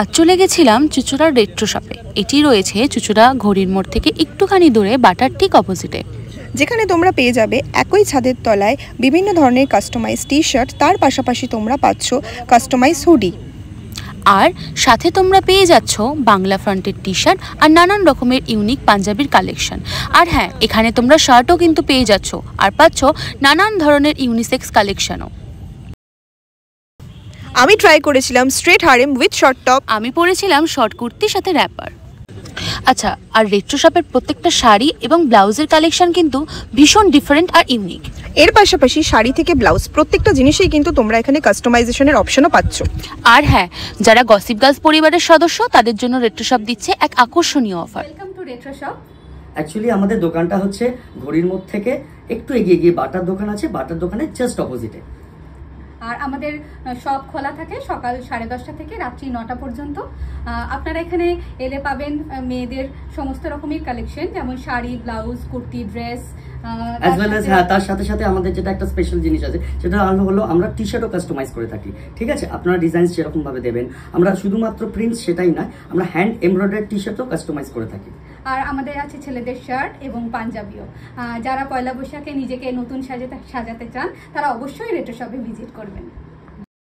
আজ চলে গেছিলাম চুঁচুড়ার রেট্রো শপে। এটি রয়েছে চুঁচুড়া ঘড়ির মোড় থেকে একটুখানি দূরে বাটার ঠিক অপোজিটে, যেখানে তোমরা পেয়ে যাবে একই ছাদের তলায় বিভিন্ন ধরনের কাস্টমাইজ টি শার্ট, তার পাশাপাশি তোমরা পাচ্ছ কাস্টমাইজ হুডি, আর সাথে তোমরা পেয়ে যাচ্ছ বাংলা ফ্রন্টের টি শার্ট আর নানান রকমের ইউনিক পাঞ্জাবির কালেকশন। আর হ্যাঁ, এখানে তোমরা শার্টও কিন্তু পেয়ে যাচ্ছ আর পাচ্ছ নানান ধরনের ইউনিসেক্স কালেকশনও। আমি ট্রাই করেছিলাম straight harem with short top, আমি পরেছিলাম শর্ট কুর্তির সাথে র্যাপার। আচ্ছা, আর রেট্রো শপের প্রত্যেকটা শাড়ি এবং ব্লাউজের কালেকশন কিন্তু ভীষণ ডিফারেন্ট আর ইউনিক। এর পাশাপাশি শাড়ি থেকে ব্লাউজ প্রত্যেকটা জিনিসেই কিন্তু তোমরা এখানে কাস্টমাইজেশনের অপশনও পাচ্ছ। আর হ্যাঁ, যারা গসিপ গার্লস পরিবারের সদস্য তাদের জন্য রেট্রো শপ দিচ্ছে এক আকর্ষণীয় offer. Welcome to retro shop. Actually আমাদের দোকানটা হচ্ছে ঘড়ির মোড় থেকে একটু এগিয়ে গিয়ে বাটার দোকান আছে, বাটার দোকানের জাস্ট অপোজিটে। আর আমাদের শপ খোলা থাকে সকাল 10:30 থেকে রাত্রি 9টা পর্যন্ত। আপনারা এখানে এলে পাবেন মেয়েদের সমস্ত রকমের কালেকশন, যেমন শাড়ি, ব্লাউজ, কুর্তি, ড্রেস, তার সাথে সাথে আমাদের যেটা একটা স্পেশাল জিনিস আছে সেটা হলো আমরা টি শার্টও কাস্টমাইজ করে থাকি। ঠিক আছে, আপনারা ডিজাইন যেরকম ভাবে দেবেন, আমরা শুধুমাত্র প্রিন্ট সেটাই নয়, আমরা হ্যান্ড এমব্রয়ডারি টি শার্টও কাস্টমাইজ করে থাকি। আর আমাদের আছে ছেলেদের শার্ট এবং পাঞ্জাবিও। যারা পয়লা বৈশাখে নিজেকে নতুন সাজাতে চান তারা অবশ্যই রেট্রো শপে ভিজিট করবেন।